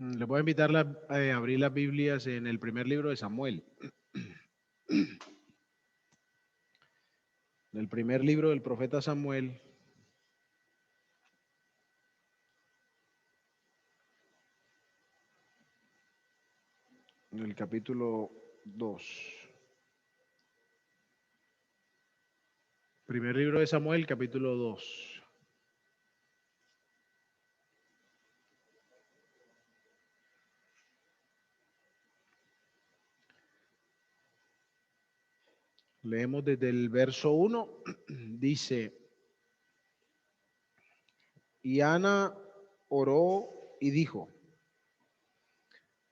Les voy a invitar a abrir las Biblias en el primer libro de Samuel. En el primer libro del profeta Samuel, en el capítulo 2. Primer libro de Samuel, capítulo 2. Leemos desde el verso 1. Dice, y Ana oró y dijo,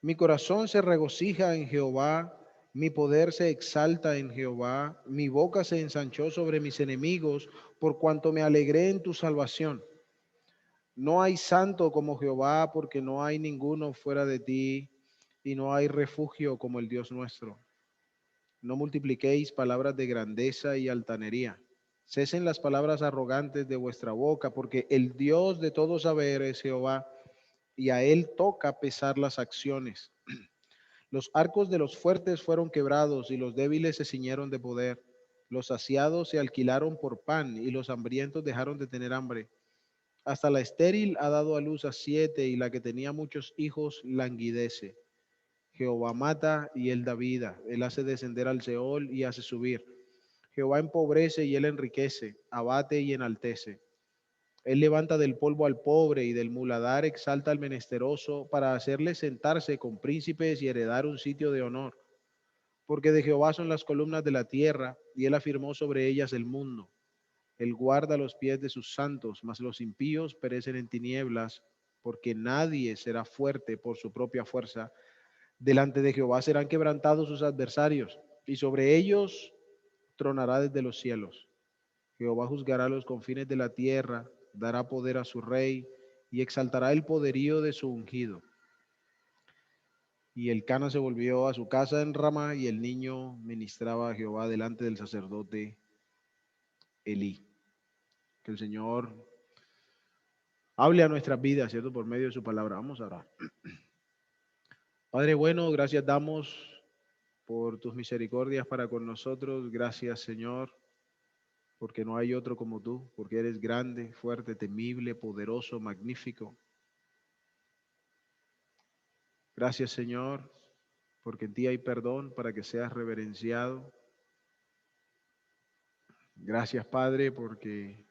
mi corazón se regocija en Jehová, mi poder se exalta en Jehová, mi boca se ensanchó sobre mis enemigos, por cuanto me alegré en tu salvación. No hay santo como Jehová, porque no hay ninguno fuera de ti, y no hay refugio como el Dios nuestro. No multipliquéis palabras de grandeza y altanería. Cesen las palabras arrogantes de vuestra boca, porque el Dios de todo saber es Jehová, y a él toca pesar las acciones. Los arcos de los fuertes fueron quebrados, y los débiles se ciñeron de poder. Los saciados se alquilaron por pan, y los hambrientos dejaron de tener hambre. Hasta la estéril ha dado a luz a 7, y la que tenía muchos hijos languidece. Jehová mata y él da vida. Él hace descender al Seol y hace subir. Jehová empobrece y él enriquece, abate y enaltece. Él levanta del polvo al pobre y del muladar exalta al menesteroso para hacerle sentarse con príncipes y heredar un sitio de honor. Porque de Jehová son las columnas de la tierra y él afirmó sobre ellas el mundo. Él guarda los pies de sus santos, mas los impíos perecen en tinieblas, porque nadie será fuerte por su propia fuerza. Delante de Jehová serán quebrantados sus adversarios, y sobre ellos tronará desde los cielos. Jehová juzgará los confines de la tierra, dará poder a su rey, y exaltará el poderío de su ungido. Y el Cana se volvió a su casa en Ramá, y el niño ministraba a Jehová delante del sacerdote Elí. Que el Señor hable a nuestras vidas, ¿cierto? Por medio de su palabra. Vamos a orar. Padre bueno, gracias damos por tus misericordias para con nosotros. Gracias, Señor, porque no hay otro como tú, porque eres grande, fuerte, temible, poderoso, magnífico. Gracias, Señor, porque en ti hay perdón para que seas reverenciado. Gracias, Padre, porque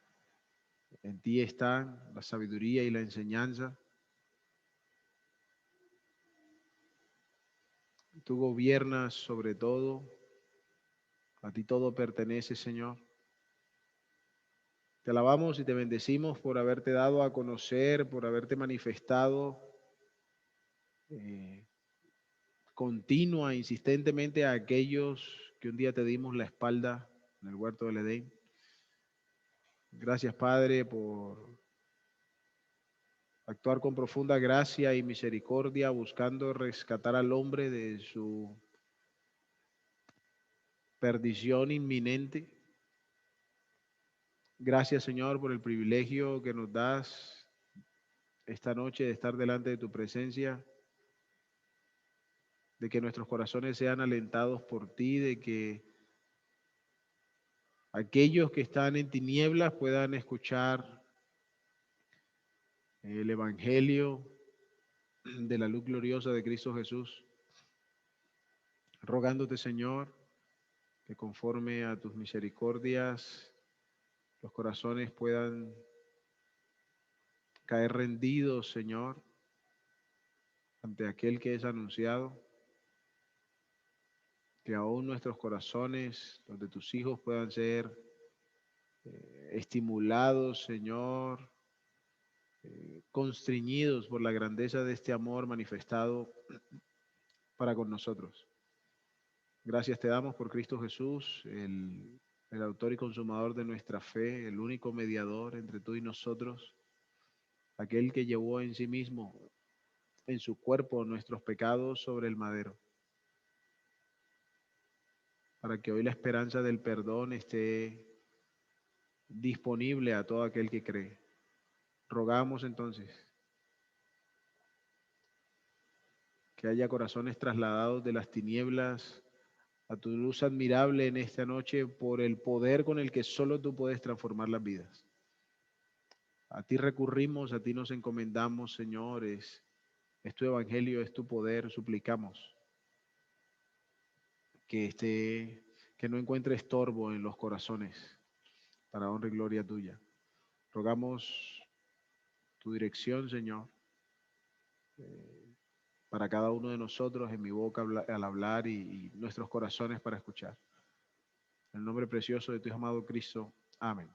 en ti está la sabiduría y la enseñanza. Tú gobiernas sobre todo. A ti todo pertenece, Señor. Te alabamos y te bendecimos por haberte dado a conocer, por haberte manifestado eh, continua, insistentemente a aquellos que un día te dimos la espalda en el huerto del Edén. Gracias, Padre, por actuar con profunda gracia y misericordia, buscando rescatar al hombre de su perdición inminente. Gracias, Señor, por el privilegio que nos das esta noche de estar delante de tu presencia, de que nuestros corazones sean alentados por ti, de que aquellos que están en tinieblas puedan escuchar el Evangelio de la luz gloriosa de Cristo Jesús, rogándote, Señor, que conforme a tus misericordias los corazones puedan caer rendidos, Señor, ante aquel que es anunciado, que aún nuestros corazones, los de tus hijos, puedan ser estimulados, Señor, constriñidos por la grandeza de este amor manifestado para con nosotros. Gracias te damos por Cristo Jesús, el autor y consumador de nuestra fe, el único mediador entre tú y nosotros, aquel que llevó en sí mismo, en su cuerpo, nuestros pecados sobre el madero, para que hoy la esperanza del perdón esté disponible a todo aquel que cree. Rogamos entonces que haya corazones trasladados de las tinieblas a tu luz admirable en esta noche por el poder con el que solo tú puedes transformar las vidas. A ti recurrimos, a ti nos encomendamos, Señor, es tu evangelio, es tu poder, suplicamos que no encuentre estorbo en los corazones para honra y gloria tuya. Rogamos tu dirección, Señor, para cada uno de nosotros, en mi boca al hablar y nuestros corazones para escuchar. En el nombre precioso de tu Hijo amado Cristo. Amén.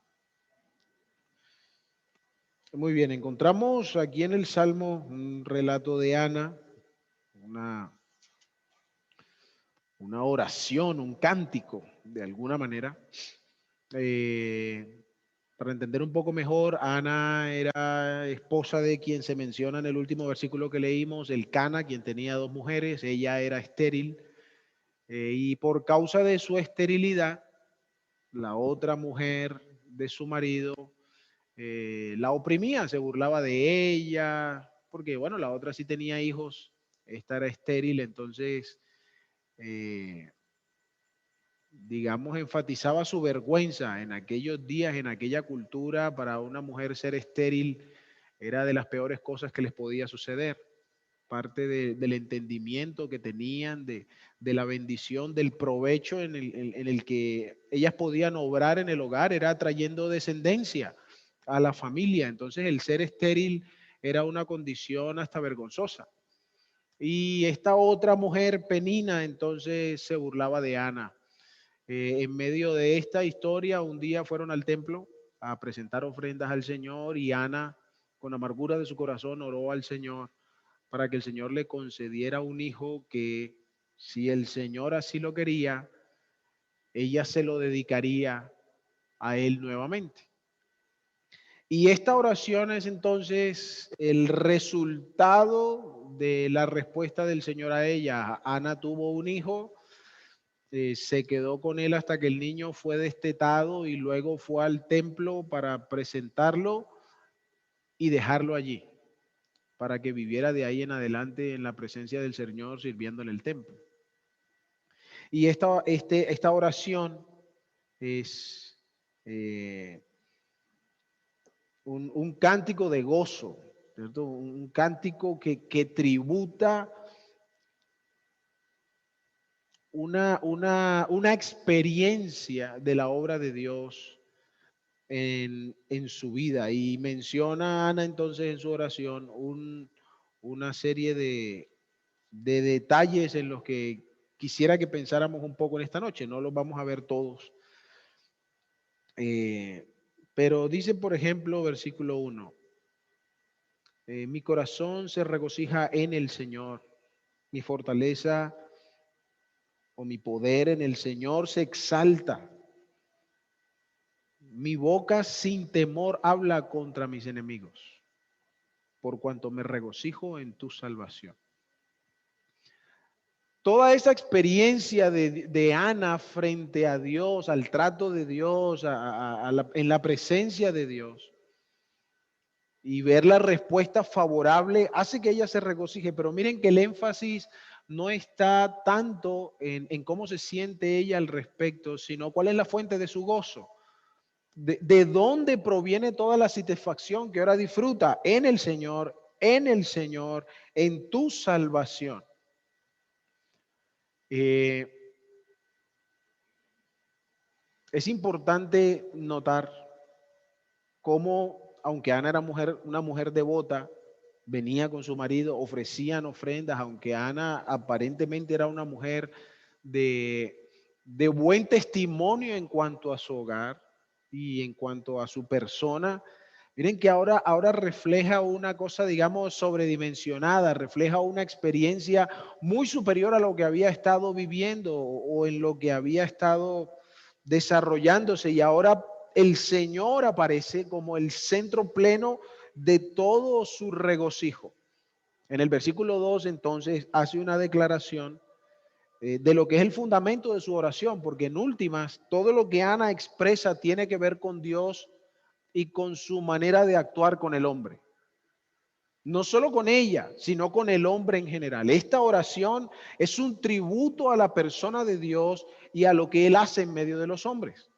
Muy bien, encontramos aquí en el Salmo un relato de Ana, una oración, un cántico, de alguna manera. Para entender un poco mejor, Ana era esposa de quien se menciona en el último versículo que leímos, el Cana, quien tenía 2 mujeres. Ella era estéril, y por causa de su esterilidad, la otra mujer de su marido la oprimía, se burlaba de ella, porque bueno, la otra sí tenía hijos, esta era estéril, entonces digamos, enfatizaba su vergüenza en aquellos días, en aquella cultura. Para una mujer ser estéril era de las peores cosas que les podía suceder. Parte del entendimiento que tenían, de la bendición, del provecho en el que ellas podían obrar en el hogar, era trayendo descendencia a la familia. Entonces el ser estéril era una condición hasta vergonzosa. Y esta otra mujer, Penina, entonces se burlaba de Ana. En medio de esta historia, un día fueron al templo a presentar ofrendas al Señor y Ana, con amargura de su corazón, oró al Señor para que el Señor le concediera un hijo que, si el Señor así lo quería, ella se lo dedicaría a él nuevamente. Y esta oración es entonces el resultado de la respuesta del Señor a ella. Ana tuvo un hijo. Se quedó con él hasta que el niño fue destetado y luego fue al templo para presentarlo y dejarlo allí, para que viviera de ahí en adelante en la presencia del Señor sirviendo en el templo. Y esta oración es un cántico de gozo, ¿cierto? Un cántico que tributa una experiencia de la obra de Dios en su vida. Y menciona Ana entonces en su oración una serie de detalles en los que quisiera que pensáramos un poco en esta noche. No los vamos a ver todos. Pero dice, por ejemplo, versículo 1, mi corazón se regocija en el Señor, mi fortaleza o mi poder en el Señor se exalta. Mi boca sin temor habla contra mis enemigos, por cuanto me regocijo en tu salvación. Toda esa experiencia de Ana frente a Dios, al trato de Dios, en la presencia de Dios, y ver la respuesta favorable hace que ella se regocije. Pero miren que el énfasis no está tanto en cómo se siente ella al respecto, sino cuál es la fuente de su gozo. De dónde proviene toda la satisfacción que ahora disfruta en el Señor, en tu salvación. Es importante notar cómo, aunque Ana era una mujer devota, venía con su marido, ofrecían ofrendas, aunque Ana aparentemente era una mujer de buen testimonio en cuanto a su hogar y en cuanto a su persona. Miren que ahora refleja una cosa, digamos, sobredimensionada, refleja una experiencia muy superior a lo que había estado viviendo o en lo que había estado desarrollándose, y ahora el Señor aparece como el centro pleno de todo su regocijo. En el versículo 2 entonces hace una declaración de lo que es el fundamento de su oración, porque en últimas todo lo que Ana expresa tiene que ver con Dios y con su manera de actuar con el hombre. no solo con ella, sino con el hombre en general. Esta oración es un tributo a la persona de Dios y a lo que Él hace en medio de los hombres.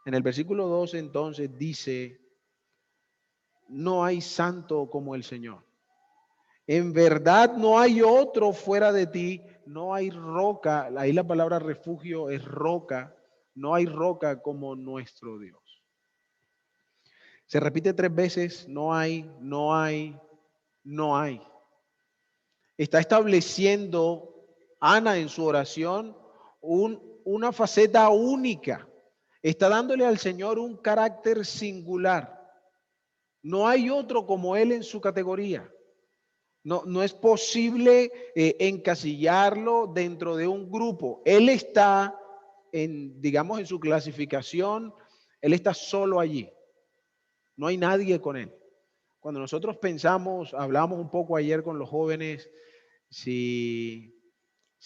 En el versículo 2 entonces dice, no hay santo como el Señor. En verdad no hay otro fuera de ti, no hay roca, ahí la palabra refugio es roca, no hay roca como nuestro Dios. Se repite 3 veces, no hay, no hay, no hay. Está estableciendo Ana en su oración una faceta única. Está dándole al Señor un carácter singular. No hay otro como Él en su categoría. No es posible encasillarlo dentro de un grupo. Él está digamos, en su clasificación, Él está solo allí. No hay nadie con Él. Cuando nosotros pensamos, hablamos un poco ayer con los jóvenes, si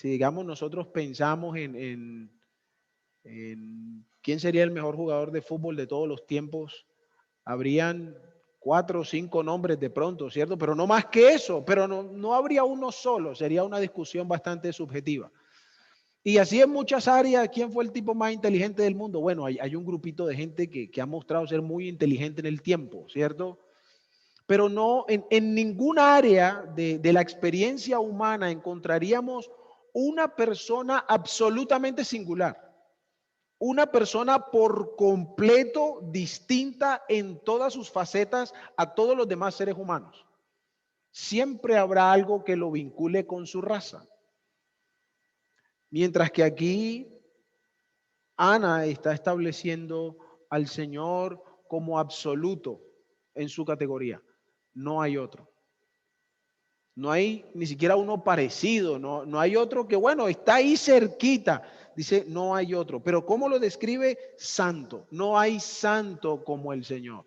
digamos nosotros pensamos en quién sería el mejor jugador de fútbol de todos los tiempos, habrían 4 o 5 nombres de pronto, ¿cierto? Pero no más que eso, pero no habría uno solo, sería una discusión bastante subjetiva. Y así en muchas áreas, ¿quién fue el tipo más inteligente del mundo? Bueno, hay un grupito de gente que ha mostrado ser muy inteligente en el tiempo, ¿cierto? Pero no, en ninguna área de la experiencia humana encontraríamos una persona absolutamente singular. Una persona por completo distinta en todas sus facetas a todos los demás seres humanos. Siempre habrá algo que lo vincule con su raza. Mientras que aquí Ana está estableciendo al Señor como absoluto en su categoría. No hay otro. No hay ni siquiera uno parecido, no hay otro que, bueno, está ahí cerquita. Dice, no hay otro. Pero ¿cómo lo describe? Santo. No hay santo como el Señor.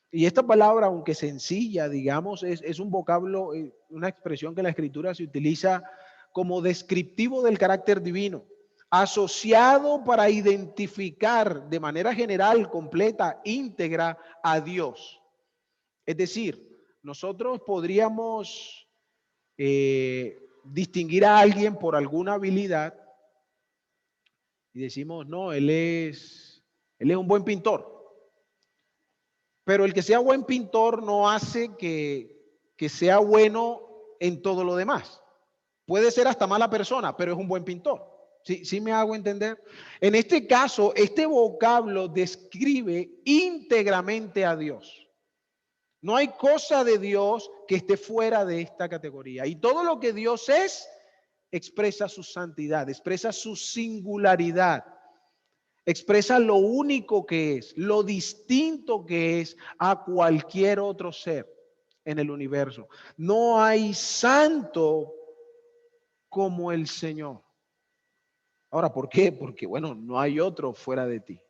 Y esta palabra, aunque sencilla, digamos, es un vocablo, una expresión que la Escritura se utiliza como descriptivo del carácter divino, asociado para identificar de manera general, completa, íntegra a Dios. Es decir, nosotros podríamos distinguir a alguien por alguna habilidad y decimos, no, él es un buen pintor. Pero el que sea buen pintor no hace que sea bueno en todo lo demás. Puede ser hasta mala persona, pero es un buen pintor. ¿Sí me hago entender? En este caso, este vocablo describe íntegramente a Dios. No hay cosa de Dios que esté fuera de esta categoría. Y todo lo que Dios es, expresa su santidad, expresa su singularidad, expresa lo único que es, lo distinto que es a cualquier otro ser en el universo. No hay santo como el Señor. Ahora, ¿por qué? Porque, bueno, no hay otro fuera de ti.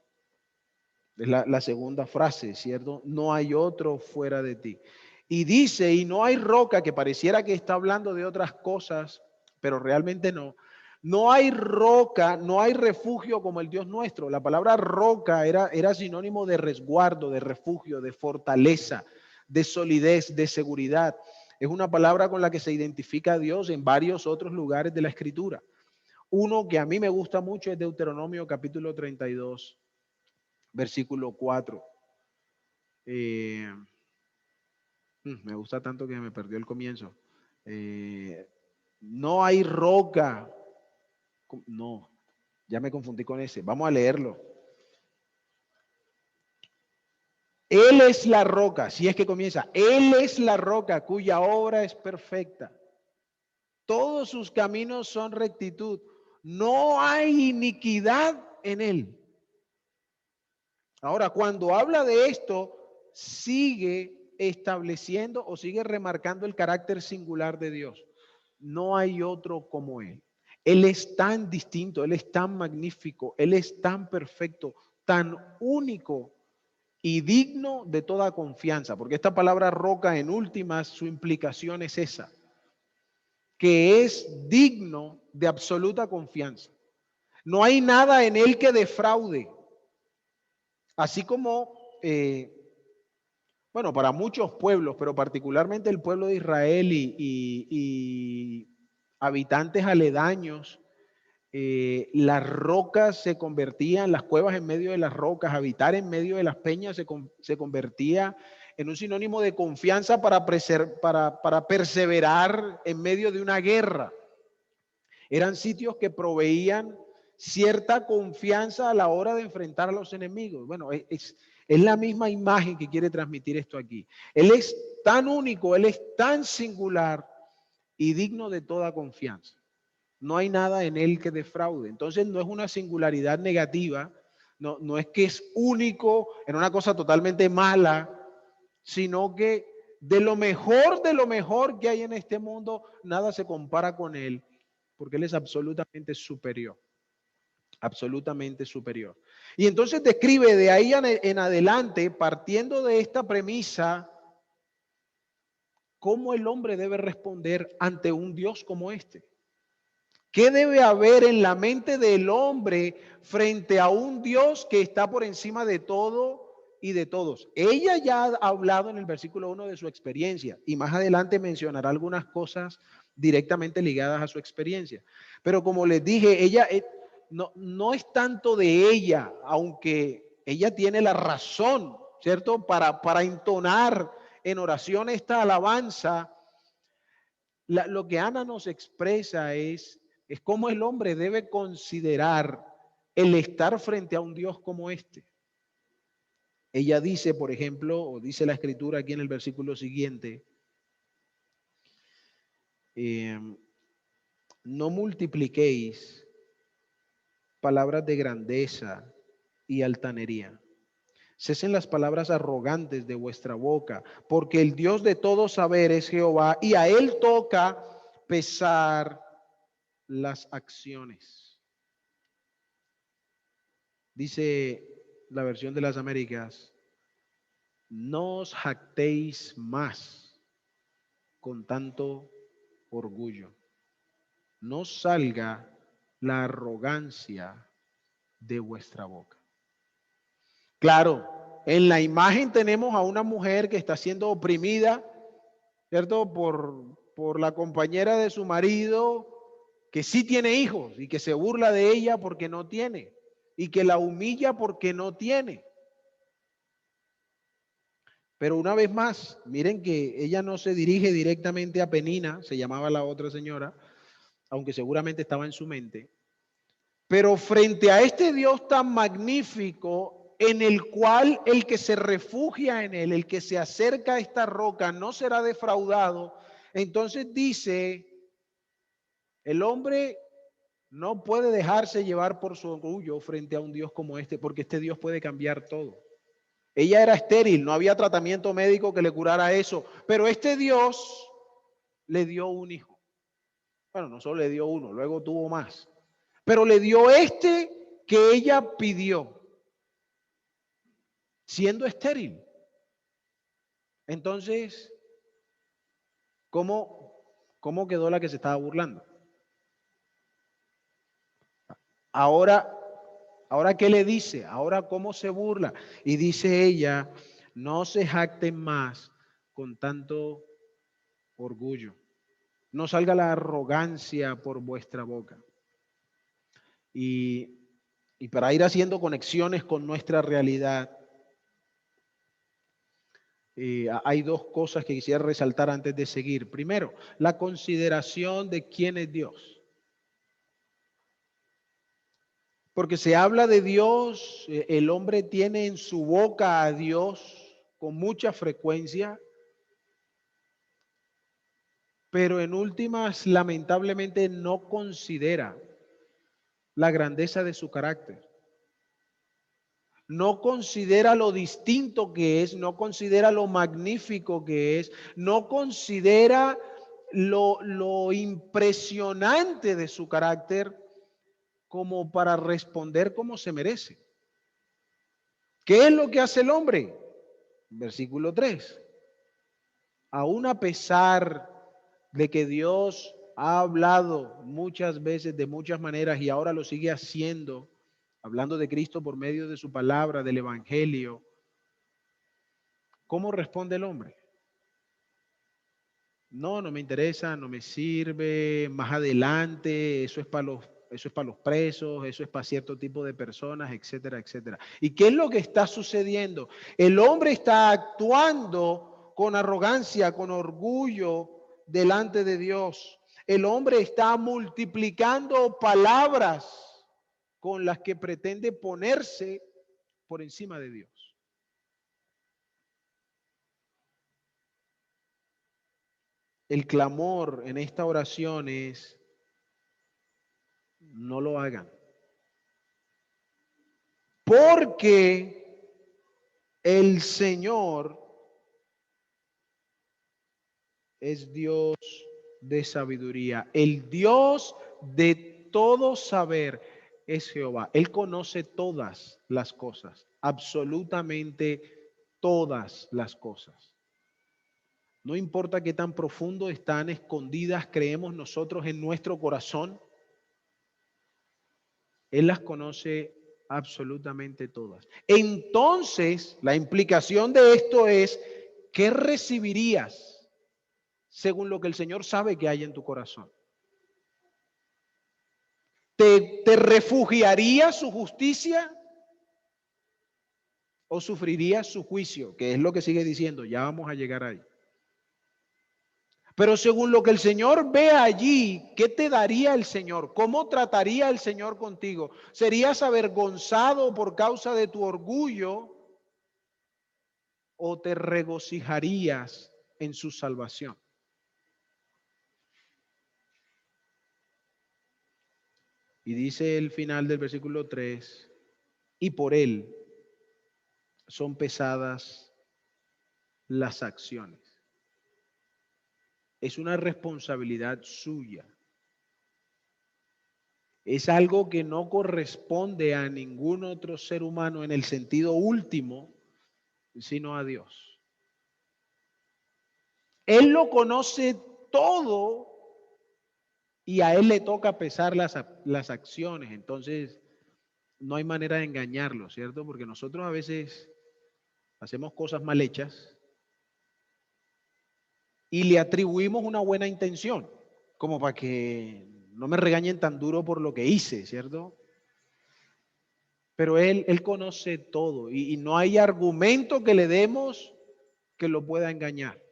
Es la segunda frase, ¿cierto? No hay otro fuera de ti. Y dice, y no hay roca, que pareciera que está hablando de otras cosas, pero realmente no. No hay roca, no hay refugio como el Dios nuestro. La palabra roca era sinónimo de resguardo, de refugio, de fortaleza, de solidez, de seguridad. Es una palabra con la que se identifica a Dios en varios otros lugares de la Escritura. Uno que a mí me gusta mucho es Deuteronomio capítulo 32. Versículo 4. Me gusta tanto que me perdió el comienzo. No hay roca. No, ya me confundí con ese. Vamos a leerlo. Él es la roca, si es que comienza. Él es la roca cuya obra es perfecta. Todos sus caminos son rectitud. No hay iniquidad en él. Ahora, cuando habla de esto, sigue estableciendo o sigue remarcando el carácter singular de Dios. No hay otro como Él. Él es tan distinto, Él es tan magnífico, Él es tan perfecto, tan único y digno de toda confianza. Porque esta palabra roca, en últimas, su implicación es esa, que es digno de absoluta confianza. No hay nada en Él que defraude. Así como bueno, para muchos pueblos, pero particularmente el pueblo de Israel y habitantes aledaños, las rocas se convertían, las cuevas en medio de las rocas, habitar en medio de las peñas se convertía en un sinónimo de confianza para perseverar en medio de una guerra. Eran sitios que proveían cierta confianza a la hora de enfrentar a los enemigos. Bueno, es la misma imagen que quiere transmitir esto aquí. Él es tan único, Él es tan singular y digno de toda confianza. No hay nada en Él que defraude. Entonces no es una singularidad negativa, no es que es único en una cosa totalmente mala, sino que de lo mejor que hay en este mundo, nada se compara con Él, porque Él es absolutamente superior. Absolutamente superior. Y entonces describe de ahí en adelante, partiendo de esta premisa, cómo el hombre debe responder ante un Dios como este. ¿Qué debe haber en la mente del hombre frente a un Dios que está por encima de todo y de todos? Ella ya ha hablado en el versículo 1 de su experiencia y más adelante mencionará algunas cosas directamente ligadas a su experiencia. Pero como les dije, ella no es tanto de ella, aunque ella tiene la razón, ¿cierto? Para entonar en oración esta alabanza. Lo que Ana nos expresa es cómo el hombre debe considerar el estar frente a un Dios como este. Ella dice, por ejemplo, o dice la escritura aquí en el versículo siguiente, no multipliquéis palabras de grandeza y altanería. Cesen las palabras arrogantes de vuestra boca, porque el Dios de todo saber es Jehová, y a Él toca pesar las acciones. Dice la versión de las Américas, no os jactéis más con tanto orgullo. No salga la arrogancia de vuestra boca. Claro, en la imagen tenemos a una mujer que está siendo oprimida, ¿cierto? Por la compañera de su marido, que sí tiene hijos y que se burla de ella porque no tiene, y que la humilla porque no tiene. Pero una vez más, miren que ella no se dirige directamente a Penina, se llamaba la otra señora, aunque seguramente estaba en su mente. Pero frente a este Dios tan magnífico, en el cual el que se refugia en él, el que se acerca a esta roca, no será defraudado, entonces dice, el hombre no puede dejarse llevar por su orgullo frente a un Dios como este, porque este Dios puede cambiar todo. Ella era estéril, no había tratamiento médico que le curara eso, pero este Dios le dio un hijo. Bueno, no solo le dio uno, luego tuvo más, pero le dio este que ella pidió, siendo estéril. Entonces, ¿cómo quedó la que se estaba burlando? Ahora, ¿qué le dice? Ahora, ¿cómo se burla? Y dice ella, no se jacten más con tanto orgullo. No salga la arrogancia por vuestra boca. Y para ir haciendo conexiones con nuestra realidad, hay dos cosas que quisiera resaltar antes de seguir. Primero, la consideración de quién es Dios. Porque se habla de Dios, el hombre tiene en su boca a Dios con mucha frecuencia, pero en últimas lamentablemente no considera la grandeza de su carácter. No considera lo distinto que es, no considera lo magnífico que es, no considera lo impresionante de su carácter como para responder como se merece. ¿Qué es lo que hace el hombre? Versículo 3. Aún a pesar de que Dios ha hablado muchas veces de muchas maneras y ahora lo sigue haciendo, hablando de Cristo por medio de su palabra, del Evangelio, ¿Cómo responde el hombre? No, no me interesa, no me sirve, más adelante, eso es para los presos, eso es para cierto tipo de personas, etcétera, etcétera. ¿Y qué es lo que está sucediendo? El hombre está actuando con arrogancia, con orgullo delante de Dios. El hombre está multiplicando palabras con las que pretende ponerse por encima de Dios. El clamor en esta oración es: no lo hagan. Porque el Señor es Dios de sabiduría. El Dios de todo saber es Jehová. Él conoce todas las cosas, absolutamente todas las cosas. No importa qué tan profundo están escondidas, creemos nosotros en nuestro corazón, Él las conoce absolutamente todas. Entonces, la implicación de esto es: ¿qué recibirías según lo que el Señor sabe que hay en tu corazón? ¿Te refugiarías su justicia o sufrirías su juicio? Que es lo que sigue diciendo, ya vamos a llegar ahí. Pero según lo que el Señor ve allí, ¿qué te daría el Señor? ¿Cómo trataría el Señor contigo? ¿Serías avergonzado por causa de tu orgullo o te regocijarías en su salvación? Y dice el final del versículo 3: y por él son pesadas las acciones. Es una responsabilidad suya. Es algo que no corresponde a ningún otro ser humano en el sentido último, sino a Dios. Él lo conoce todo y a Él le toca pesar las acciones. Entonces, no hay manera de engañarlo, ¿cierto? Porque nosotros a veces hacemos cosas mal hechas y le atribuimos una buena intención, como para que no me regañen tan duro por lo que hice, ¿cierto? Pero Él conoce todo y no hay argumento que le demos que lo pueda engañar.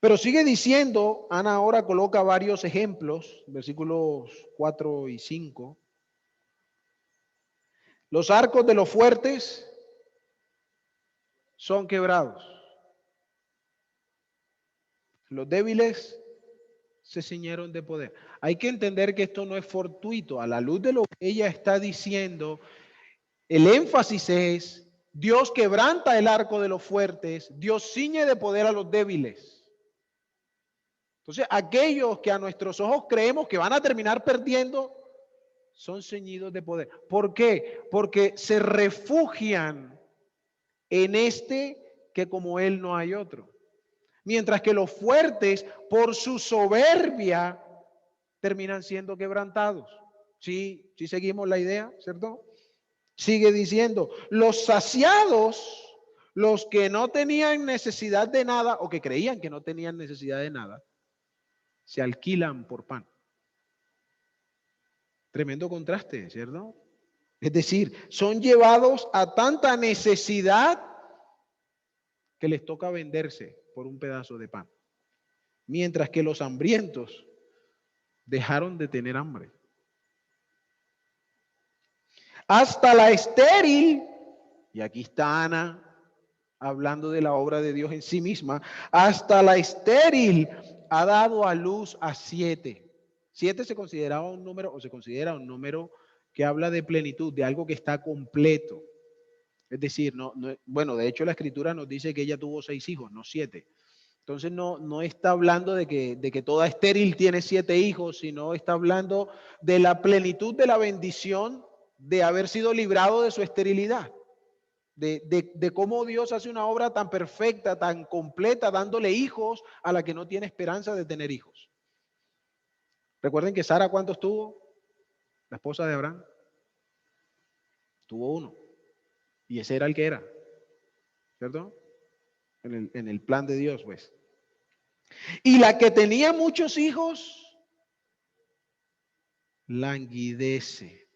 Pero sigue diciendo, Ana ahora coloca varios ejemplos, versículos 4 y 5. Los arcos de los fuertes son quebrados. Los débiles se ciñeron de poder. Hay que entender que esto no es fortuito. A la luz de lo que ella está diciendo, el énfasis es: Dios quebranta el arco de los fuertes, Dios ciñe de poder a los débiles. Entonces, aquellos que a nuestros ojos creemos que van a terminar perdiendo, son ceñidos de poder. ¿Por qué? Porque se refugian en este que como él no hay otro. Mientras que los fuertes, por su soberbia, terminan siendo quebrantados. Sí, sí seguimos la idea, ¿cierto? Sigue diciendo: los saciados, los que no tenían necesidad de nada o que creían que no tenían necesidad de nada, se alquilan por pan. Tremendo contraste, ¿cierto? Es decir, son llevados a tanta necesidad que les toca venderse por un pedazo de pan. Mientras que los hambrientos dejaron de tener hambre. Hasta la estéril, y aquí está Ana hablando de la obra de Dios en sí misma, hasta la estéril ha dado a luz a 7. 7 se consideraba un número, o se considera un número que habla de plenitud, de algo que está completo. Es decir, bueno, de hecho la escritura nos dice que ella tuvo 6 hijos, no 7. Entonces no está hablando de que toda estéril tiene 7 hijos, sino está hablando de la plenitud de la bendición de haber sido librado de su esterilidad. De cómo Dios hace una obra tan perfecta, tan completa, dándole hijos a la que no tiene esperanza de tener hijos. Recuerden que Sara, ¿cuántos tuvo? La esposa de Abraham. Tuvo 1. Y ese era el que era, ¿cierto? En el plan de Dios, pues. Y la que tenía muchos hijos, languidece.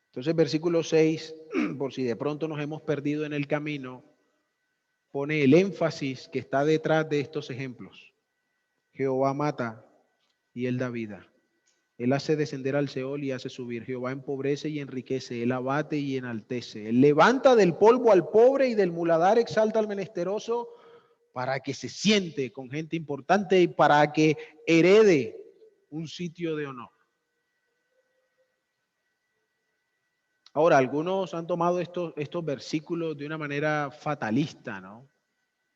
Entonces, versículo 6, por si de pronto nos hemos perdido en el camino, pone el énfasis que está detrás de estos ejemplos. Jehová mata y él da vida. Él hace descender al Seol y hace subir. Jehová empobrece y enriquece. Él abate y enaltece. Él levanta del polvo al pobre y del muladar exalta al menesteroso para que se siente con gente importante y para que herede un sitio de honor. Ahora, algunos han tomado estos versículos de una manera fatalista, ¿no?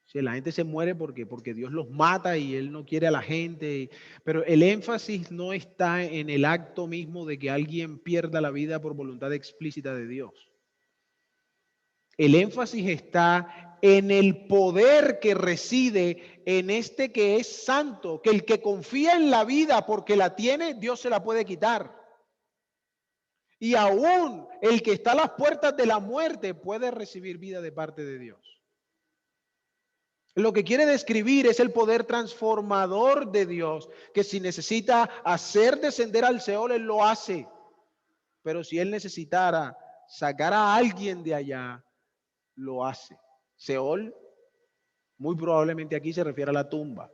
Si la gente se muere porque Dios los mata y Él no quiere a la gente. Pero el énfasis no está en el acto mismo de que alguien pierda la vida por voluntad explícita de Dios. El énfasis está en el poder que reside en este que es santo, que el que confía en la vida porque la tiene, Dios se la puede quitar. Y aún el que está a las puertas de la muerte puede recibir vida de parte de Dios. Lo que quiere describir es el poder transformador de Dios, que si necesita hacer descender al Seol, Él lo hace. Pero si Él necesitara sacar a alguien de allá, lo hace. Seol, muy probablemente aquí se refiere a la tumba.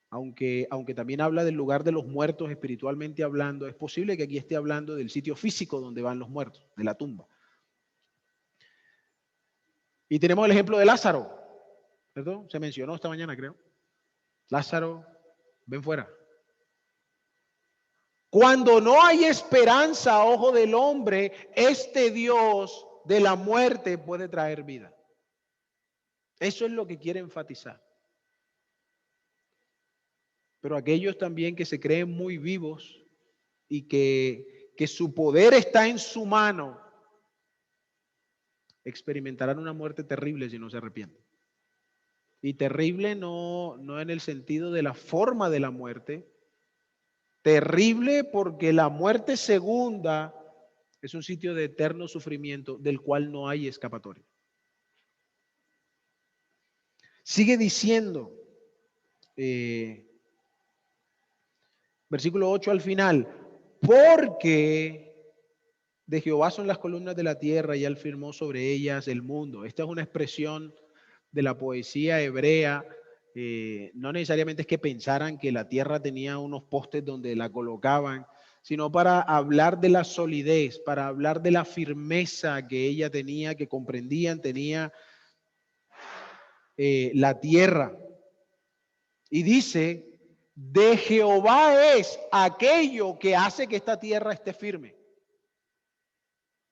Aunque también habla del lugar de los muertos espiritualmente hablando, es posible que aquí esté hablando del sitio físico donde van los muertos, de la tumba. Y tenemos el ejemplo de Lázaro, ¿cierto? Se mencionó esta mañana, creo. Lázaro, ven fuera. Cuando no hay esperanza a ojo del hombre, este Dios de la muerte puede traer vida. Eso es lo que quiere enfatizar. Pero aquellos también que se creen muy vivos y que su poder está en su mano, experimentarán una muerte terrible si no se arrepienten. Y terrible no en el sentido de la forma de la muerte, terrible porque la muerte segunda es un sitio de eterno sufrimiento del cual no hay escapatoria. Sigue diciendo, versículo 8 al final, porque de Jehová son las columnas de la tierra y él firmó sobre ellas el mundo. Esta es una expresión de la poesía hebrea. No necesariamente es que pensaran que la tierra tenía unos postes donde la colocaban, sino para hablar de la solidez, para hablar de la firmeza que ella tenía, que comprendían, tenía la tierra. Y dice, de Jehová es aquello que hace que esta tierra esté firme.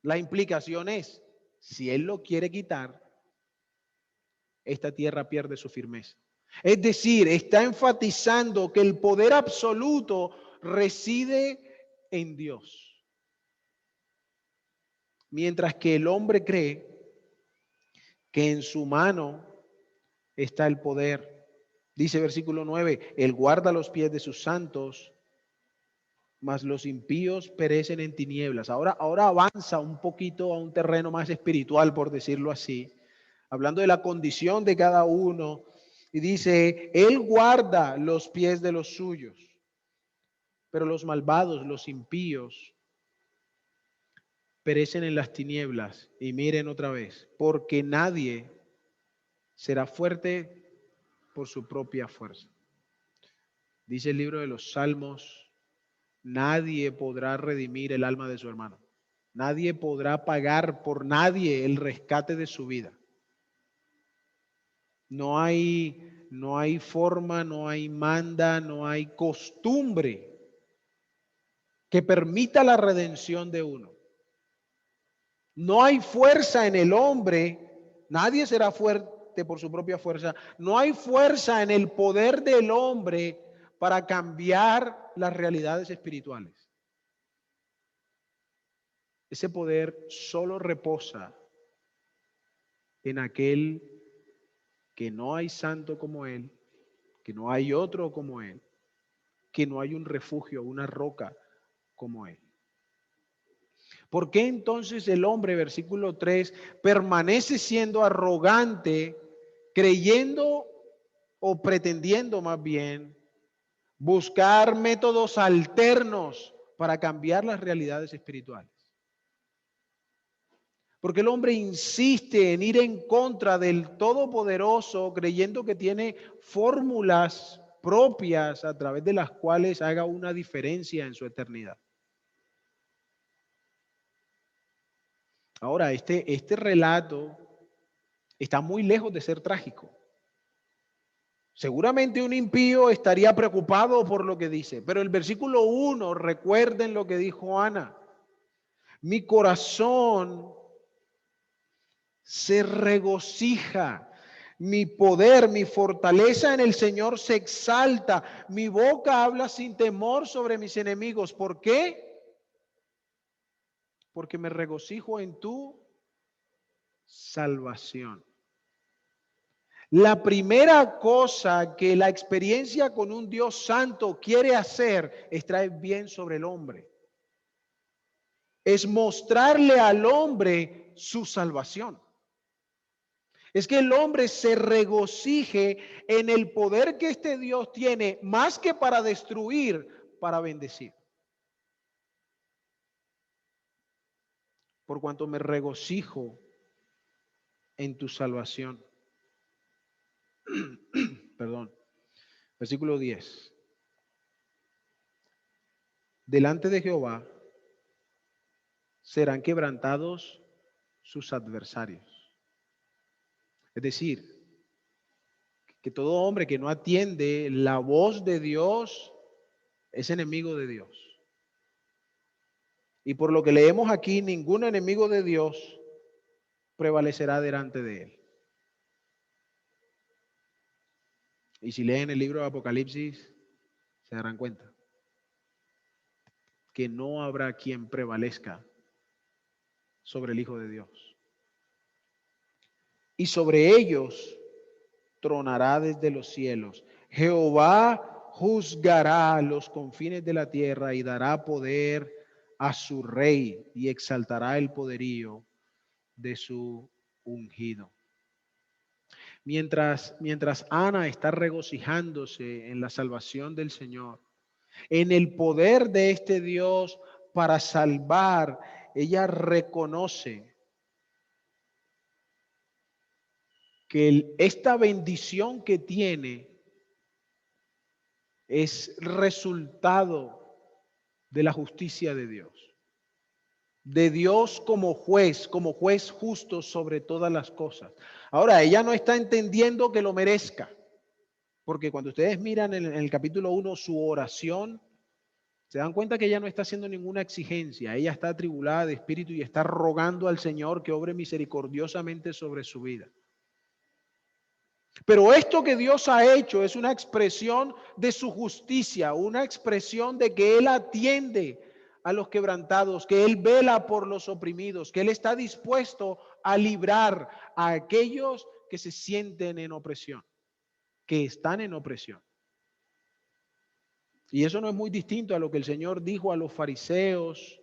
La implicación es, si Él lo quiere quitar, esta tierra pierde su firmeza. Es decir, está enfatizando que el poder absoluto reside en Dios. Mientras que el hombre cree que en su mano está el poder. Dice versículo 9, Él guarda los pies de sus santos, mas los impíos perecen en tinieblas. Ahora avanza un poquito a un terreno más espiritual, por decirlo así, hablando de la condición de cada uno, y dice, Él guarda los pies de los suyos, pero los malvados, los impíos, perecen en las tinieblas. Y miren otra vez, porque nadie será fuerte por su propia fuerza. Dice el libro de los Salmos, nadie podrá redimir el alma de su hermano. Nadie podrá pagar por nadie el rescate de su vida. No hay forma, no hay manda, no hay costumbre que permita la redención de uno. No hay fuerza en el hombre, nadie será fuerte por su propia fuerza. No hay fuerza en el poder del hombre para cambiar las realidades espirituales. Ese poder solo reposa en aquel que no hay santo como Él, que no hay otro como Él, que no hay un refugio, una roca como Él. ¿Por qué entonces el hombre, versículo 3, permanece siendo arrogante, creyendo o pretendiendo más bien buscar métodos alternos para cambiar las realidades espirituales? Porque el hombre insiste en ir en contra del Todopoderoso, creyendo que tiene fórmulas propias a través de las cuales haga una diferencia en su eternidad. Ahora, este relato está muy lejos de ser trágico. Seguramente un impío estaría preocupado por lo que dice, pero el versículo 1, recuerden lo que dijo Ana: mi corazón se regocija, mi poder, mi fortaleza en el Señor se exalta, mi boca habla sin temor sobre mis enemigos. ¿Por qué? Porque me regocijo en tu salvación. La primera cosa que la experiencia con un Dios santo quiere hacer es traer bien sobre el hombre. Es mostrarle al hombre su salvación. Es que el hombre se regocije en el poder que este Dios tiene, más que para destruir, para bendecir. Por cuanto me regocijo en tu salvación. Perdón. Versículo 10. Delante de Jehová serán quebrantados sus adversarios. Es decir, que todo hombre que no atiende la voz de Dios es enemigo de Dios. Y por lo que leemos aquí, ningún enemigo de Dios prevalecerá delante de él. Y si leen el libro de Apocalipsis, se darán cuenta que no habrá quien prevalezca sobre el Hijo de Dios. Y sobre ellos tronará desde los cielos. Jehová juzgará los confines de la tierra y dará poder a su rey y exaltará el poderío de su ungido. Mientras Ana está regocijándose en la salvación del Señor, en el poder de este Dios para salvar, ella reconoce que esta bendición que tiene es resultado de la justicia de Dios como juez justo sobre todas las cosas. Ahora, ella no está entendiendo que lo merezca, porque cuando ustedes miran en el capítulo 1 su oración, se dan cuenta que ella no está haciendo ninguna exigencia. Ella está atribulada de espíritu y está rogando al Señor que obre misericordiosamente sobre su vida. Pero esto que Dios ha hecho es una expresión de su justicia, una expresión de que Él atiende a los quebrantados, que Él vela por los oprimidos, que Él está dispuesto a librar a aquellos que se sienten en opresión, que están en opresión. Y eso no es muy distinto a lo que el Señor dijo a los fariseos: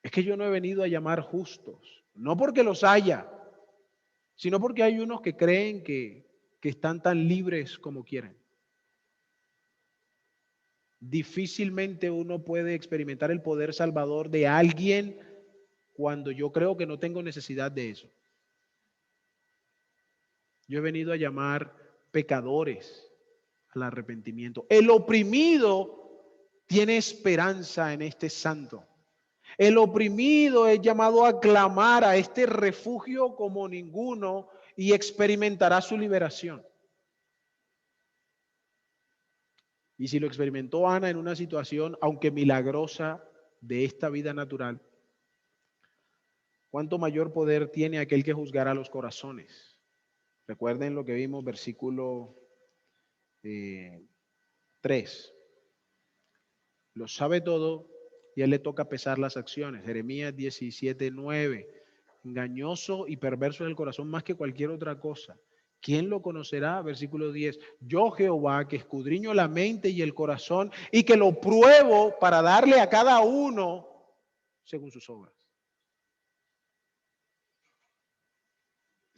es que yo no he venido a llamar justos, no porque los haya, sino porque hay unos que creen que están tan libres como quieren. Difícilmente uno puede experimentar el poder salvador de alguien cuando yo creo que no tengo necesidad de eso. Yo he venido a llamar pecadores al arrepentimiento. El oprimido tiene esperanza en este santo. El oprimido es llamado a clamar a este refugio como ninguno y experimentará su liberación. Y si lo experimentó Ana en una situación, aunque milagrosa, de esta vida natural, ¿cuánto mayor poder tiene aquel que juzgará los corazones? Recuerden lo que vimos, versículo 3. Lo sabe todo y a él le toca pesar las acciones. Jeremías 17:9. Engañoso y perverso es el corazón más que cualquier otra cosa. ¿Quién lo conocerá? Versículo 10. Yo, Jehová, que escudriño la mente y el corazón y que lo pruebo para darle a cada uno según sus obras.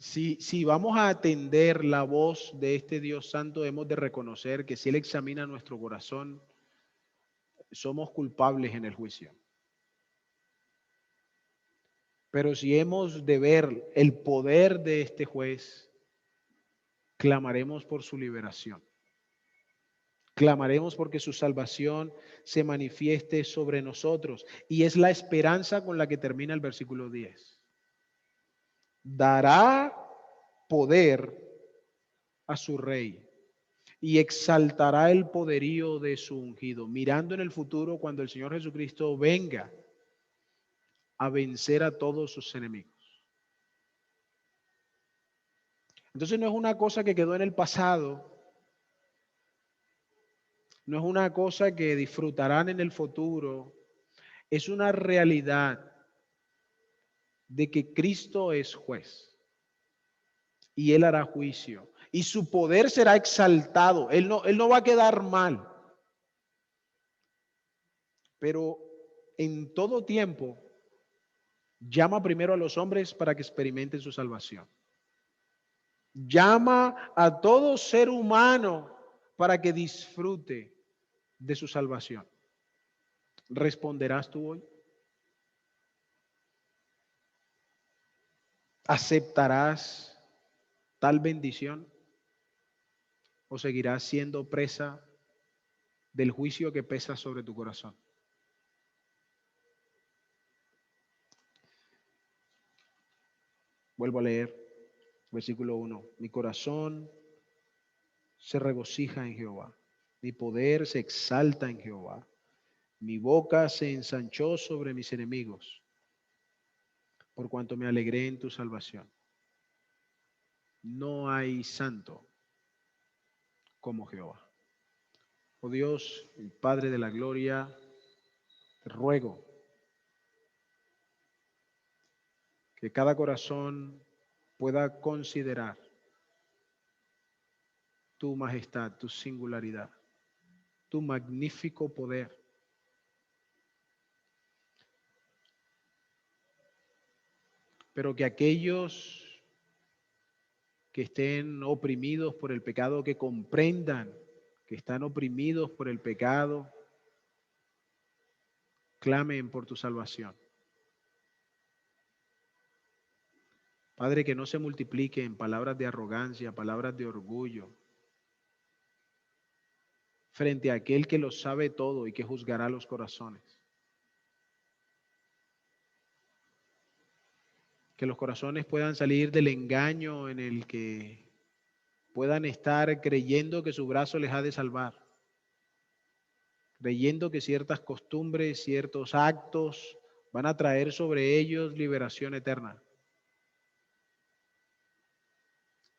Si vamos a atender la voz de este Dios Santo, hemos de reconocer que si Él examina nuestro corazón, somos culpables en el juicio. Pero si hemos de ver el poder de este juez, clamaremos por su liberación. Clamaremos porque su salvación se manifieste sobre nosotros. Y es la esperanza con la que termina el versículo 10. Dará poder a su rey y exaltará el poderío de su ungido, mirando en el futuro cuando el Señor Jesucristo venga a vencer a todos sus enemigos. Entonces no es una cosa que quedó en el pasado, no es una cosa que disfrutarán en el futuro, es una realidad de que Cristo es juez y Él hará juicio y su poder será exaltado. Él no va a quedar mal, pero en todo tiempo llama primero a los hombres para que experimenten su salvación. Llama a todo ser humano para que disfrute de su salvación. ¿Responderás tú hoy? ¿Aceptarás tal bendición o seguirás siendo presa del juicio que pesa sobre tu corazón? Vuelvo a leer versículo 1. Mi corazón se regocija en Jehová, mi poder se exalta en Jehová, mi boca se ensanchó sobre mis enemigos, por cuanto me alegré en tu salvación. No hay santo como Jehová. Oh Dios, el Padre de la gloria, te ruego que cada corazón pueda considerar tu majestad, tu singularidad, tu magnífico poder. Pero que aquellos que estén oprimidos por el pecado, que comprendan que están oprimidos por el pecado, clamen por tu salvación. Padre, que no se multiplique en palabras de arrogancia, palabras de orgullo, frente a aquel que lo sabe todo y que juzgará los corazones. Que los corazones puedan salir del engaño en el que puedan estar creyendo que su brazo les ha de salvar, creyendo que ciertas costumbres, ciertos actos van a traer sobre ellos liberación eterna.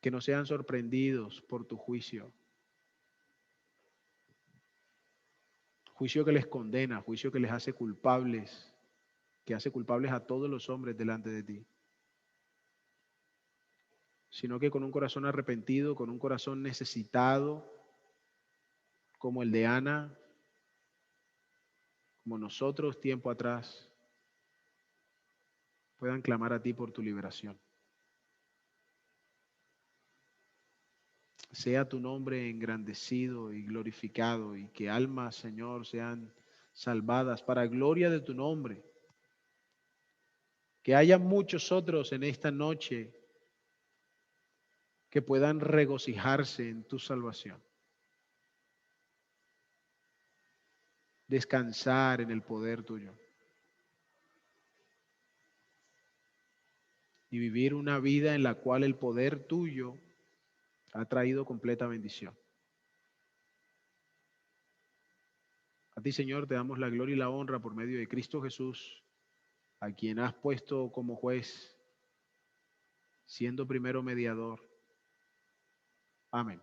Que no sean sorprendidos por tu juicio. Juicio que les condena, juicio que les hace culpables, que hace culpables a todos los hombres delante de ti. Sino que con un corazón arrepentido, con un corazón necesitado, como el de Ana, como nosotros tiempo atrás, puedan clamar a ti por tu liberación. Sea tu nombre engrandecido y glorificado y que almas, Señor, sean salvadas para gloria de tu nombre. Que haya muchos otros en esta noche que puedan regocijarse en tu salvación. Descansar en el poder tuyo. Y vivir una vida en la cual el poder tuyo ha traído completa bendición. A ti, Señor, te damos la gloria y la honra por medio de Cristo Jesús, a quien has puesto como juez, siendo primero mediador. Amén.